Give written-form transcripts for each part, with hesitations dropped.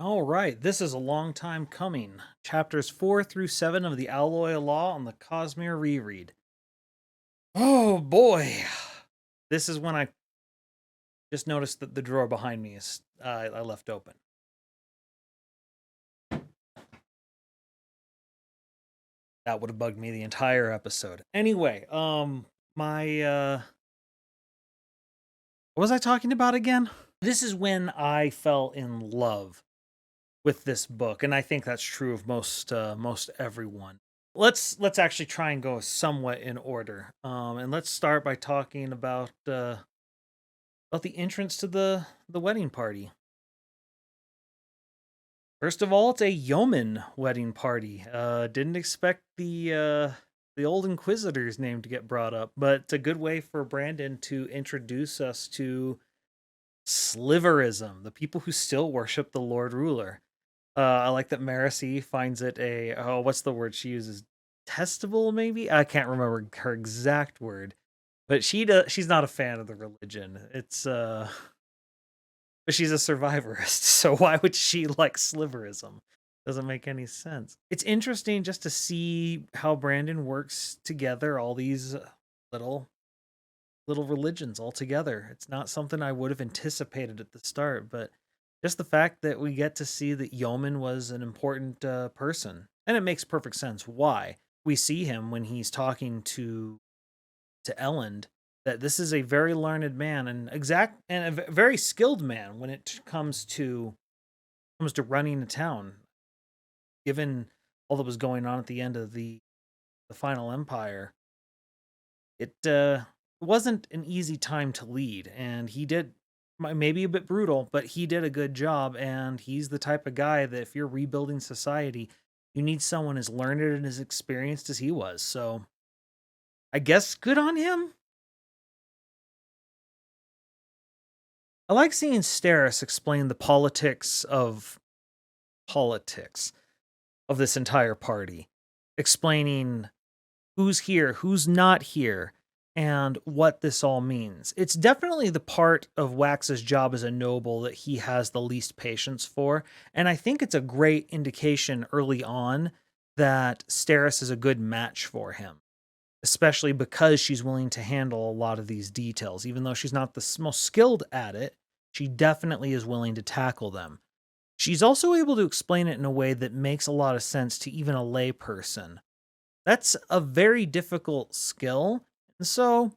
All right, this is a long time coming. Chapters 4 through 7 of the Alloy Law on the Cosmere Reread. Oh boy. This is when I just noticed that the drawer behind me is I left open. That would have bugged me the entire episode. Anyway, my what was I talking about again? This is when I fell in love with this book, and I think that's true of most everyone. Let's actually try and go somewhat in order. And let's start by talking about the entrance to the wedding party. First of all, it's a yeoman wedding party. Didn't expect the old Inquisitor's name to get brought up, but it's a good way for Brandon to introduce us to Sliverism, the people who still worship the Lord Ruler. I like that Marasi finds it what's the word she uses? Testable, maybe? I can't remember her exact word, but she's not a fan of the religion. But she's a survivorist, so why would she like sliverism? Doesn't make any sense. It's interesting just to see how Brandon works together all these little little religions all together. It's not something I would have anticipated at the start, but just the fact that we get to see that Yeoman was an important person, and it makes perfect sense why. We see him when he's talking to Elend that this is a very learned man and a very skilled man when it comes to running a town. Given all that was going on at the end of the final empire, it wasn't an easy time to lead, and he did maybe a bit brutal, but he did a good job. And he's the type of guy that if you're rebuilding society, you need someone as learned and as experienced as he was. So I guess good on him. I like seeing Steris explain the politics of this entire party, explaining who's here, who's not here, and what this all means. It's definitely the part of Wax's job as a noble that he has the least patience for, and I think it's a great indication early on that Steris is a good match for him, especially because she's willing to handle a lot of these details. Even though she's not the most skilled at it, she definitely is willing to tackle them. She's also able to explain it in a way that makes a lot of sense to even a lay person. That's a very difficult skill. And so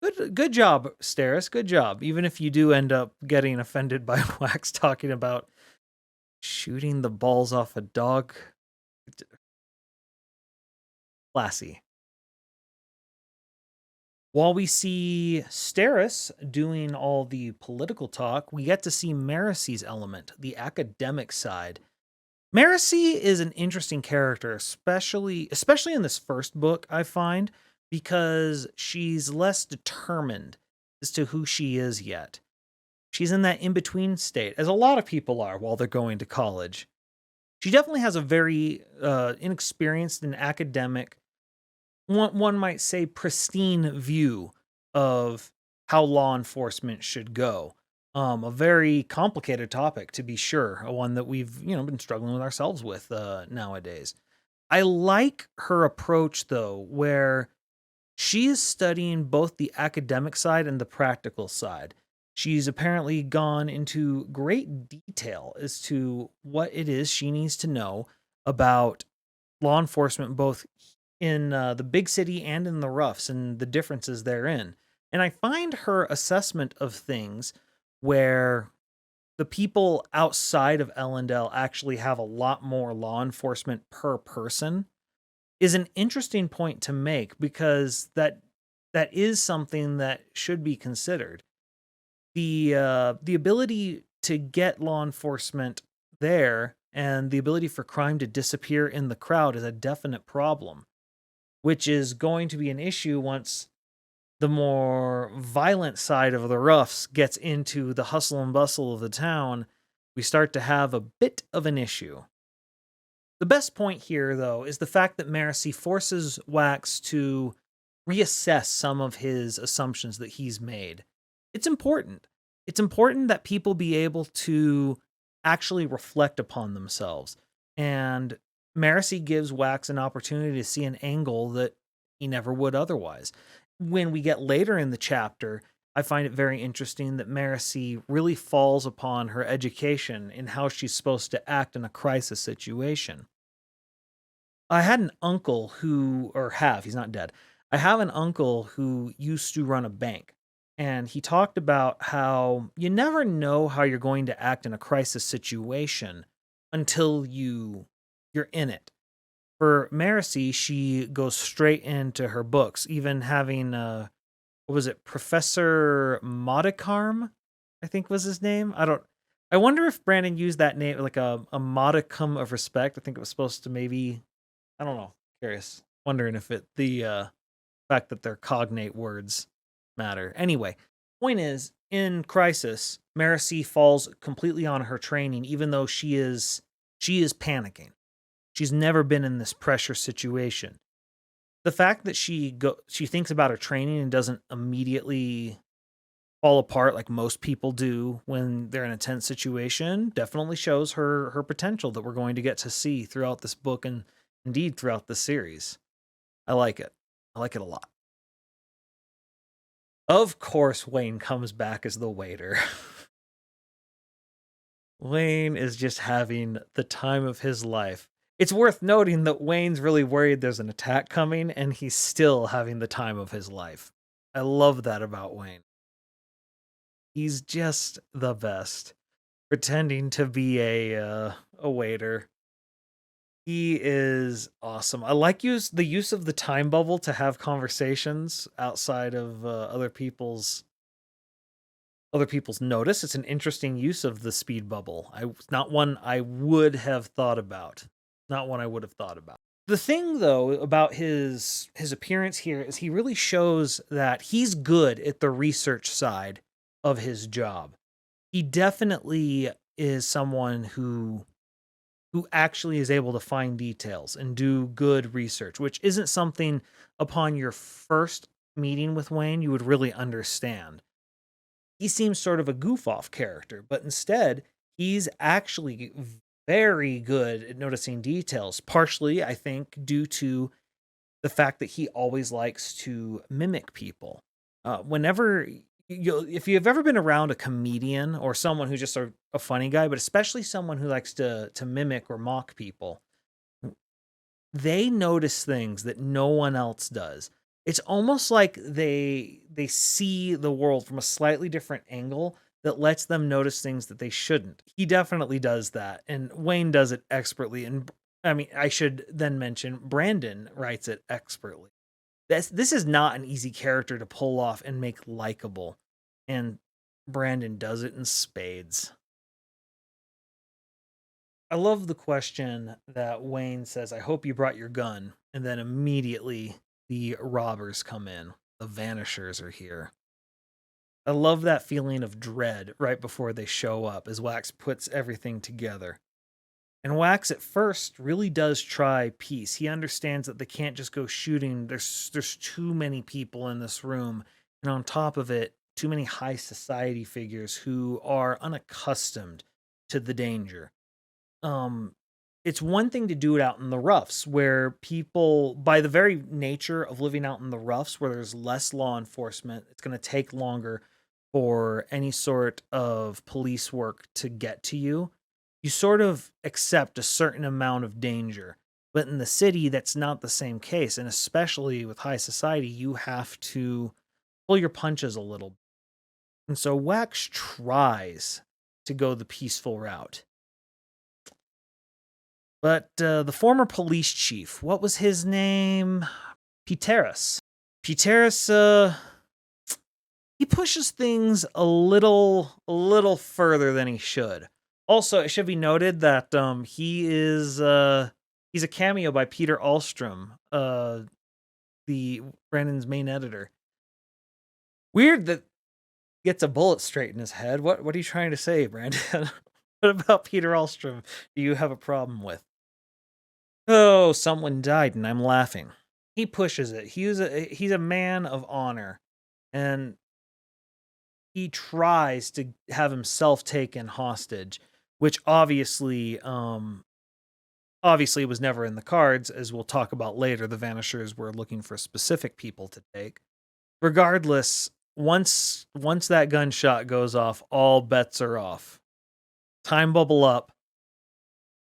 good job, Steris. Good job. Even if you do end up getting offended by Wax talking about shooting the balls off a dog. Classy. While we see Steris doing all the political talk, we get to see Marasi's element, the academic side. Marasi is an interesting character, especially in this first book, I find, because she's less determined as to who she is yet. She's in that in-between state, as a lot of people are while they're going to college. She definitely has a very inexperienced and academic, one might say pristine view of how law enforcement should go. A very complicated topic, to be sure, a one that we've been struggling with ourselves with nowadays. I like her approach though, where she is studying both the academic side and the practical side. She's apparently gone into great detail as to what it is she needs to know about law enforcement, both in the big city and in the roughs, and the differences therein. And I find her assessment of things where the people outside of Ellendale actually have a lot more law enforcement per person is an interesting point to make, because that is something that should be considered. The ability to get law enforcement there and the ability for crime to disappear in the crowd is a definite problem, which is going to be an issue once the more violent side of the roughs gets into the hustle and bustle of the town. We start to have a bit of an issue. The best point here, though, is the fact that Marasi forces Wax to reassess some of his assumptions that he's made. It's important. It's important that people be able to actually reflect upon themselves. And Marasi gives Wax an opportunity to see an angle that he never would otherwise. When we get later in the chapter, I find it very interesting that Marasi really falls upon her education in how she's supposed to act in a crisis situation. I had an uncle who, or have, he's not dead. I have an uncle who used to run a bank. And he talked about how you never know how you're going to act in a crisis situation until you're in it. For Marasi, she goes straight into her books, even having what was it, Professor Modicarm, I think was his name. I wonder if Brandon used that name like a modicum of respect. I think it was supposed to maybe, I don't know. Curious. Wondering if it the fact that they're cognate words matter. Anyway, point is, in Crisis, Marasi falls completely on her training, even though she is panicking. She's never been in this pressure situation. The fact that she thinks about her training and doesn't immediately fall apart like most people do when they're in a tense situation definitely shows her potential that we're going to get to see throughout this book and indeed throughout the series. I like it. I like it a lot. Of course, Wayne comes back as the waiter. Wayne is just having the time of his life. It's worth noting that Wayne's really worried there's an attack coming, and he's still having the time of his life. I love that about Wayne. He's just the best, pretending to be a waiter. He is awesome. I like the use of the time bubble to have conversations outside of other people's notice. It's an interesting use of the speed bubble. Not one I would have thought about. Not one I would have thought about. The thing though about his appearance here is he really shows that he's good at the research side of his job. He definitely is someone who actually is able to find details and do good research, which isn't something upon your first meeting with Wayne you would really understand. He seems sort of a goof off character, but instead, he's actually very good at noticing details, partially, I think, due to the fact that he always likes to mimic people. Whenever if you've ever been around a comedian or someone who's just a funny guy, but especially someone who likes to mimic or mock people, they notice things that no one else does. It's almost like they see the world from a slightly different angle that lets them notice things that they shouldn't. He definitely does that, and Wayne does it expertly. And I mean, I should then mention Brandon writes it expertly. This is not an easy character to pull off and make likable, and Brandon does it in spades. I love the question that Wayne says, "I hope you brought your gun," and then immediately the robbers come in. The Vanishers are here. I love that feeling of dread right before they show up as Wax puts everything together. And Wax at first really does try peace. He understands that they can't just go shooting. There's too many people in this room, and on top of it, too many high society figures who are unaccustomed to the danger. It's one thing to do it out in the roughs where people, by the very nature of living out in the roughs where there's less law enforcement, it's going to take longer for any sort of police work to get to you. You sort of accept a certain amount of danger. But in the city, that's not the same case. And especially with high society, you have to pull your punches a little. And so Wax tries to go the peaceful route. But the former police chief, what was his name? Pteris. Pteris, he pushes things a little further than he should. Also, it should be noted that he's a cameo by Peter Ahlstrom, the Brandon's main editor. Weird that he gets a bullet straight in his head. What are you trying to say, Brandon? What about Peter Ahlstrom do you have a problem with? Oh, someone died and I'm laughing. He pushes it. He's a man of honor, and he tries to have himself taken hostage, which obviously was never in the cards, as we'll talk about later. The Vanishers were looking for specific people to take. Regardless, once that gunshot goes off, all bets are off. Time bubble up,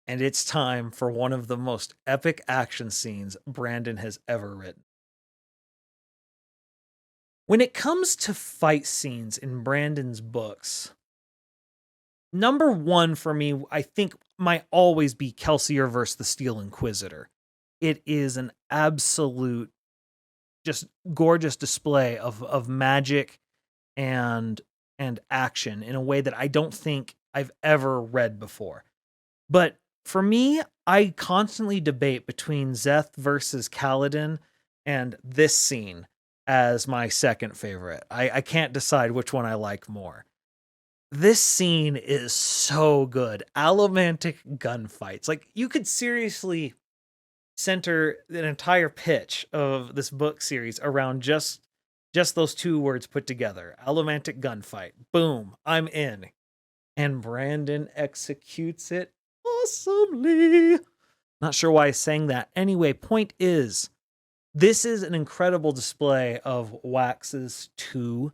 and it's time for one of the most epic action scenes Brandon has ever written. When it comes to fight scenes in Brandon's books, number one for me, I think, might always be Kelsier versus the Steel Inquisitor. It is an absolute, just gorgeous display of magic and action in a way that I don't think I've ever read before. But for me, I constantly debate between Szeth versus Kaladin and this scene as my second favorite. I can't decide which one I like more. This scene is so good. Allomantic Gunfights. Like, you could seriously center an entire pitch of this book series around just those two words put together. Allomantic Gunfight. Boom, I'm in. And Brandon executes it awesomely. Not sure why I sang that. Anyway, point is, this is an incredible display of Wax's two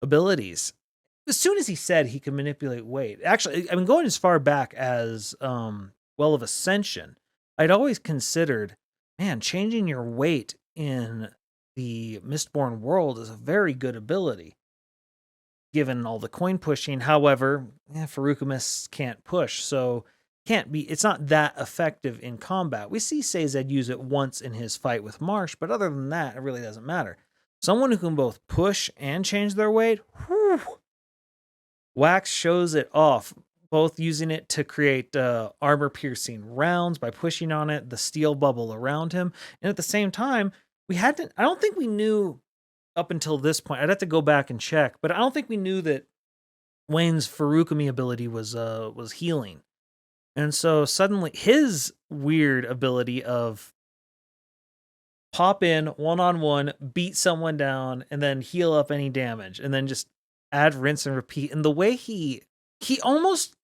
abilities. As soon as he said he could manipulate weight, actually, I mean, going as far back as Well of Ascension, I'd always considered, man, changing your weight in the Mistborn world is a very good ability, given all the coin pushing. However, Farukumis can't push, so it's not that effective in combat. We see Sazed use it once in his fight with Marsh, but other than that, it really doesn't matter. Someone who can both push and change their weight, whew, Wax shows it off, both using it to create armor-piercing rounds by pushing on it, the steel bubble around him, and at the same time, I don't think we knew up until this point, I'd have to go back and check, but I don't think we knew that Wayne's Furukumi ability was healing. And so suddenly his weird ability of pop in one-on-one, beat someone down, and then heal up any damage, and then just add, rinse, and repeat. And the way he almost,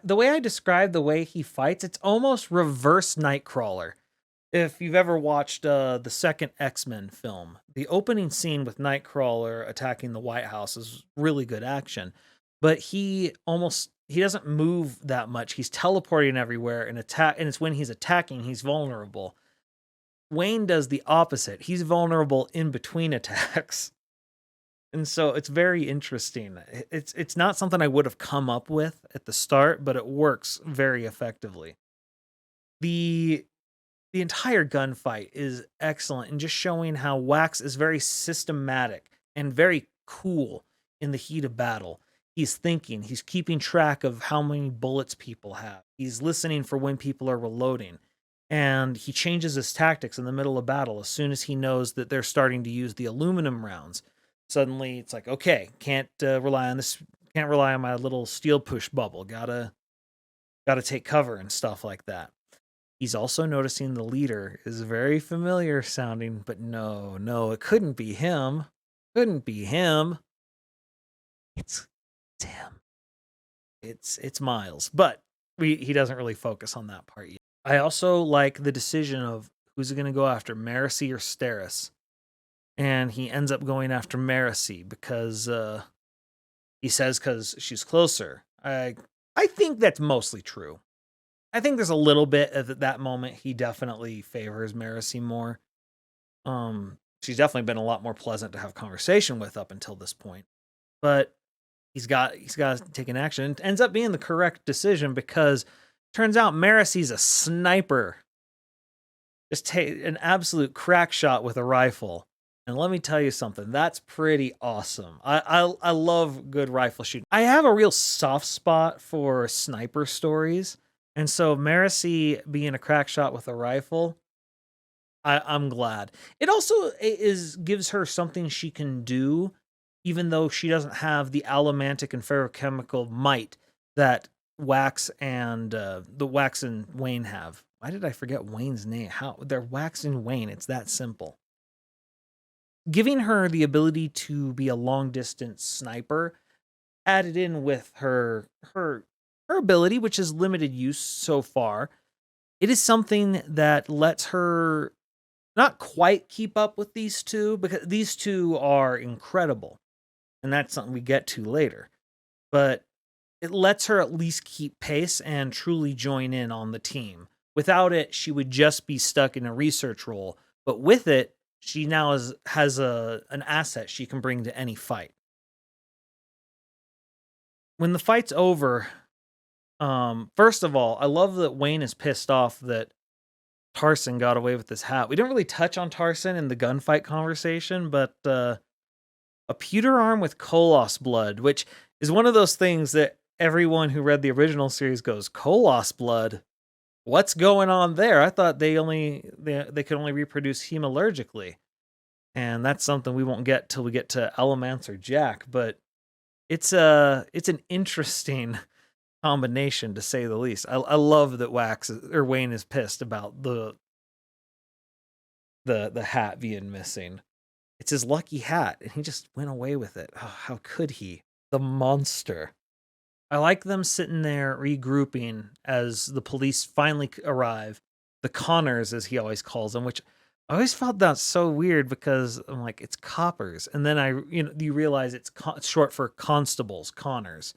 the way I describe the way he fights, it's almost reverse Nightcrawler. If you've ever watched the second X-Men film, the opening scene with Nightcrawler attacking the White House is really good action, but he doesn't move that much. He's teleporting everywhere and and it's when he's attacking he's vulnerable. Wayne does the opposite. He's vulnerable in between attacks. And so it's very interesting. It's not something I would have come up with at the start, but it works very effectively. The entire gunfight is excellent in just showing how Wax is very systematic and very cool in the heat of battle. He's thinking, he's keeping track of how many bullets people have. He's listening for when people are reloading. And he changes his tactics in the middle of battle as soon as he knows that they're starting to use the aluminum rounds. Suddenly it's like, okay, can't rely on my little steel push bubble. Gotta take cover and stuff like that. He's also noticing the leader is very familiar sounding, but no, it couldn't be him. Couldn't be him. It's him. It's Miles, but he doesn't really focus on that part yet. I also like the decision of who's going to go after, Marasi or Steris. And he ends up going after Marasi because he says because she's closer. I think that's mostly true. I think there's a little bit at that moment he definitely favors Marasi more. She's definitely been a lot more pleasant to have conversation with up until this point. But he's got to take an action. It ends up being the correct decision because turns out Marasi's a sniper. Just take an absolute crack shot with a rifle. And let me tell you something, that's pretty awesome. I love good rifle shooting. I have a real soft spot for sniper stories. And so Marasi being a crack shot with a rifle, I'm glad. It also gives her something she can do, even though she doesn't have the allomantic and ferrochemical might that Wax and the Wax and Wayne have. Why did I forget Wayne's name? They're Wax and Wayne. It's that simple. Giving her the ability to be a long distance sniper, added in with her her ability, which is limited use so far, it is something that lets her not quite keep up with these two, because these two are incredible. And that's something we get to later. But it lets her at least keep pace and truly join in on the team. Without it, she would just be stuck in a research role. But with it, she now has an asset she can bring to any fight. When the fight's over, first of all, I love that Wayne is pissed off that Tarson got away with his hat. We didn't really touch on Tarson in the gunfight conversation, but a pewter arm with Koloss blood, which is one of those things that everyone who read the original series goes, Koloss blood? What's going on there? I thought they could only reproduce hemalurgically. And that's something we won't get till we get to Allomancer Jack, but it's an interesting combination, to say the least. I love that Wayne is pissed about the hat being missing. It's his lucky hat, and he just went away with it. Oh, how could he? The monster. I like them sitting there regrouping as the police finally arrive. The Connors, as he always calls them, which I always felt that so weird, because I'm like, it's coppers, and then you realize it's short for constables, Connors.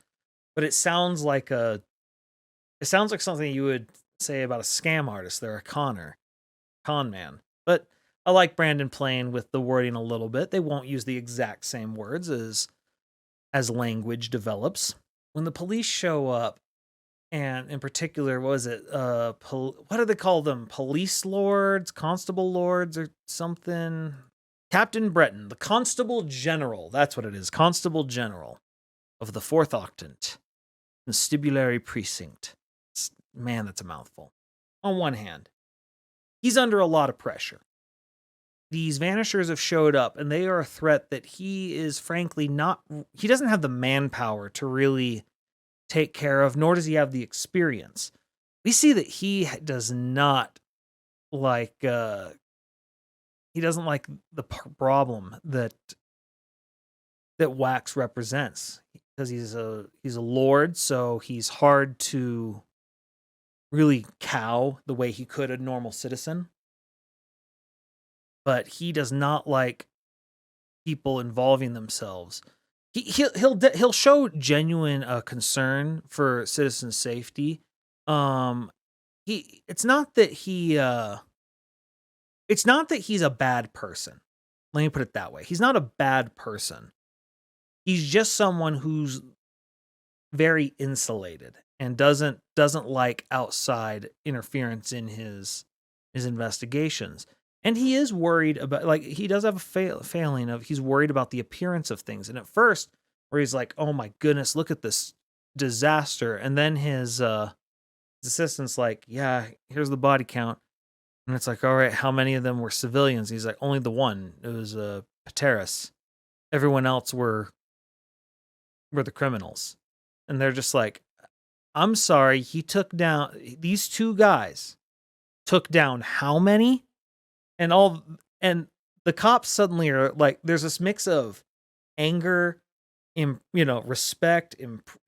But it sounds like something you would say about a scam artist. They're a con man. But I like Brandon playing with the wording a little bit. They won't use the exact same words as language develops. When the police show up, and in particular, what do they call them? Police lords, constable lords, or something? Captain Breton, the Constable General. That's what it is. Constable General of the 4th Octant, Constabulary Precinct. Man, that's a mouthful. On one hand, he's under a lot of pressure. These Vanishers have showed up, and they are a threat that he is frankly he doesn't have the manpower to really take care of, nor does he have the experience. We see that he does not like, he doesn't like the problem that Wax represents, because he's a lord, so he's hard to really cow the way he could a normal citizen. But he does not like people involving themselves. He'll show genuine concern for citizen safety. It's not that he's a bad person. Let me put it that way. He's not a bad person. He's just someone who's very insulated and doesn't like outside interference in his investigations. And he is worried about, like, he does have a failing of, he's worried about the appearance of things. And at first, where he's like, oh my goodness, look at this disaster. And then his assistant's like, yeah, here's the body count. And it's like, all right, how many of them were civilians? He's like, only the one. It was Pateras. Everyone else were the criminals. And they're just like, I'm sorry, these two guys took down how many? And the cops suddenly are like, there's this mix of anger, respect,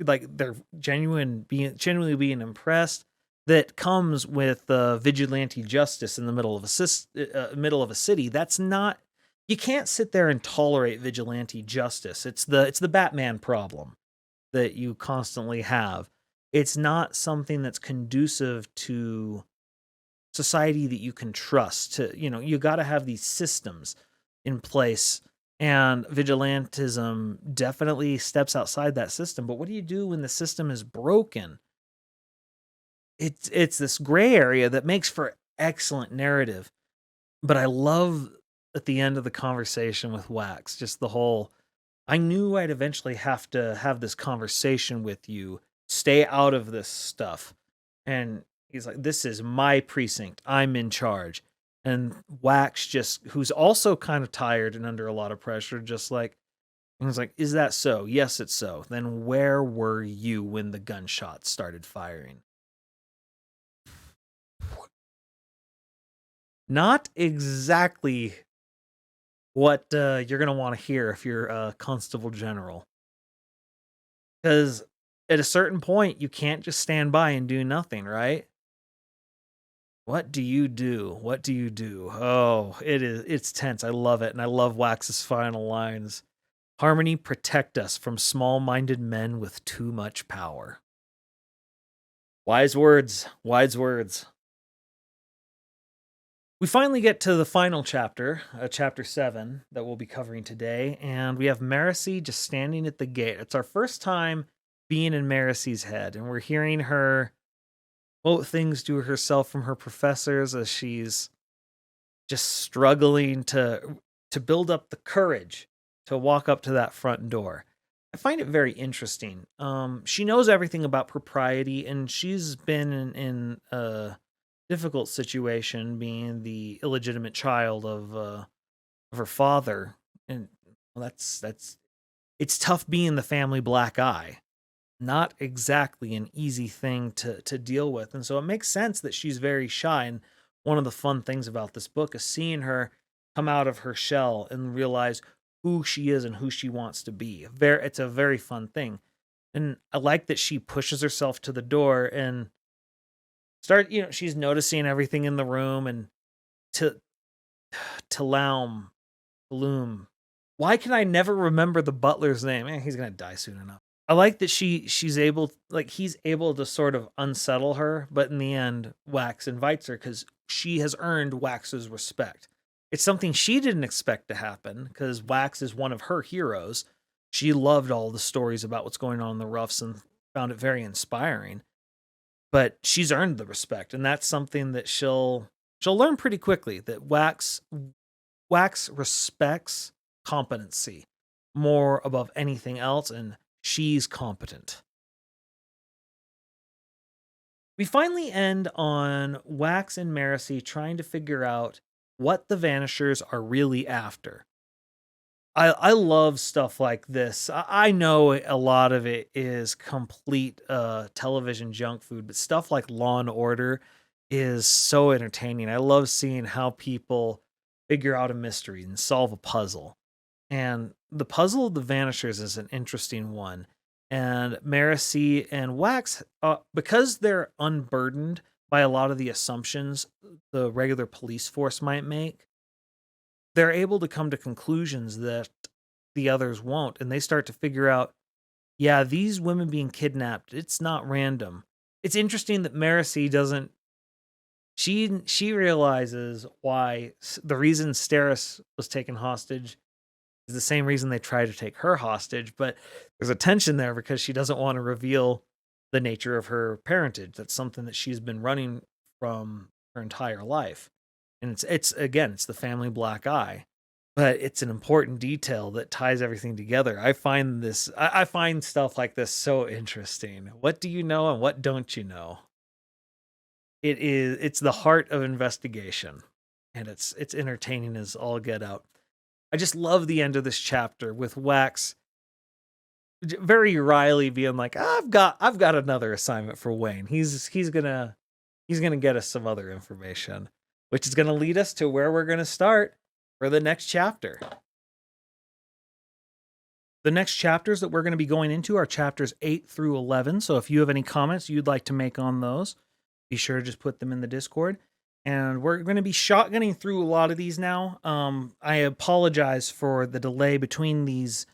like they're genuinely being impressed, that comes with vigilante justice in the middle of a city. That's not, you can't sit there and tolerate vigilante justice. It's the Batman problem that you constantly have. It's not something that's conducive to society that you can trust. You got to have these systems in place, and vigilantism definitely steps outside that system. But what do you do when the system is broken? It's this gray area that makes for excellent narrative. But I love at the end of the conversation with Wax, just the whole, I knew I'd eventually have to have this conversation with you. Stay out of this stuff. And he's like, this is my precinct. I'm in charge. And Wax, who's also kind of tired and under a lot of pressure, just like, and he's like, is that so? Yes, it's so. Then where were you when the gunshots started firing? Not exactly what you're going to want to hear if you're a constable general. Because at a certain point, you can't just stand by and do nothing, right? What do you do? What do you do? Oh, it's tense. I love it. And I love Wax's final lines. Harmony, protect us from small-minded men with too much power. Wise words, wise words. We finally get to the final chapter, chapter 7, that we'll be covering today, and we have Marasi just standing at the gate. It's our first time being in Marasi's head, and we're hearing her quote things to herself from her professors as she's just struggling to build up the courage to walk up to that front door. I find it very interesting. She knows everything about propriety, and she's been in a difficult situation, being the illegitimate child of her father, and well, that's it's tough being the family black eye. Not exactly an easy thing to deal with, and so it makes sense that she's very shy. And one of the fun things about this book is seeing her come out of her shell and realize who she is and who she wants to be. It's a very fun thing. And I like that she pushes herself to the door and she's noticing everything in the room, and to Laum Bloom. Why can I never remember the butler's name? He's gonna die soon enough. I like that he's able to sort of unsettle her, but in the end, Wax invites her because she has earned Wax's respect. It's something she didn't expect to happen because Wax is one of her heroes. She loved all the stories about what's going on in the Roughs and found it very inspiring. But she's earned the respect, and that's something that she'll learn pretty quickly, that Wax respects competency more above anything else, and she's competent. We finally end on Wax and Marasi trying to figure out what the Vanishers are really after. I love stuff like this. I know a lot of it is complete television junk food, but stuff like Law and Order is so entertaining. I love seeing how people figure out a mystery and solve a puzzle. And the puzzle of the Vanishers is an interesting one. And Marasi and Wax, because they're unburdened by a lot of the assumptions the regular police force might make, they're able to come to conclusions that the others won't. And they start to figure out, yeah, these women being kidnapped, it's not random. It's interesting that Marasi doesn't, she realizes why the reason Steris was taken hostage is the same reason they try to take her hostage, but there's a tension there because she doesn't want to reveal the nature of her parentage. That's something that she's been running from her entire life. And it's the family black eye, but it's an important detail that ties everything together. I find stuff like this so interesting. What do you know and what don't you know? It's the heart of investigation, and it's entertaining as all get out. I just love the end of this chapter with Wax very wryly being like, I've got another assignment for Wayne. He's gonna get us some other information, which is gonna lead us to where we're gonna start for the next chapter. The next chapters that we're going to be going into are chapters 8 through 11. So if you have any comments you'd like to make on those, be sure to just put them in the Discord. And we're going to be shotgunning through a lot of these now. I apologize for the delay between these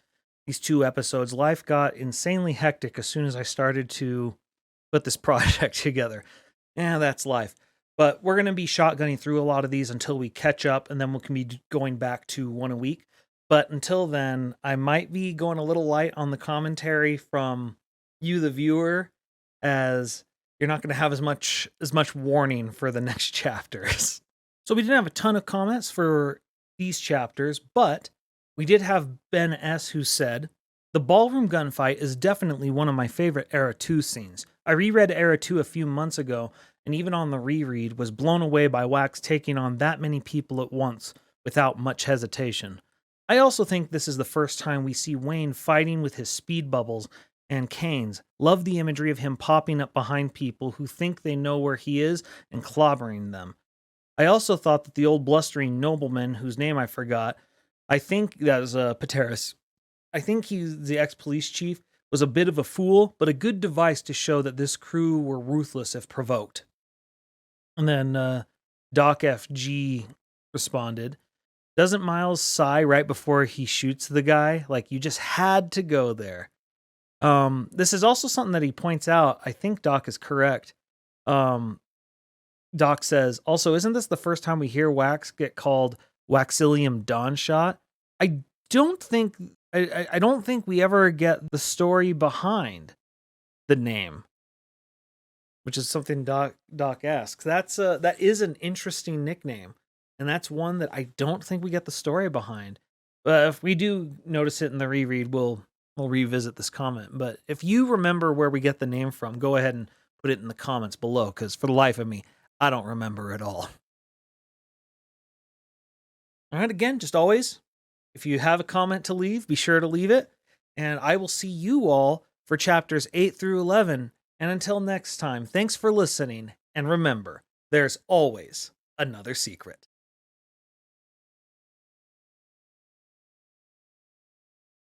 two episodes. Life got insanely hectic as soon as I started to put this project together. Yeah, that's life. But we're going to be shotgunning through a lot of these until we catch up, and then we can be going back to one a week. But until then, I might be going a little light on the commentary from you, the viewer, as you're not going to have as much warning for the next chapters. So we didn't have a ton of comments for these chapters, but we did have Ben S. who said, the ballroom gunfight is definitely one of my favorite Era 2 scenes. I reread Era 2 a few months ago, and even on the reread was blown away by Wax taking on that many people at once without much hesitation. I also think this is the first time we see Wayne fighting with his speed bubbles and canes. Love the imagery of him popping up behind people who think they know where he is and clobbering them. I also thought that the old blustering nobleman, whose name I forgot, I think that was Pateris. I think he's the ex-police chief, was a bit of a fool, but a good device to show that this crew were ruthless if provoked. And then Doc FG responded, doesn't Miles sigh right before he shoots the guy? Like, you just had to go there. This is also something that he points out. I think Doc is correct. Doc says, also, isn't this the first time we hear Wax get called Waxilium Dawnshot? I don't think we ever get the story behind the name, which is something Doc asks. That is an interesting nickname, and that's one that I don't think we get the story behind. But if we do notice it in the reread, we'll revisit this comment. But if you remember where we get the name from, go ahead and put it in the comments below, because for the life of me, I don't remember at all. All right, again, just always, if you have a comment to leave, be sure to leave it. And I will see you all for chapters 8 through 11. And until next time, thanks for listening. And remember, there's always another secret.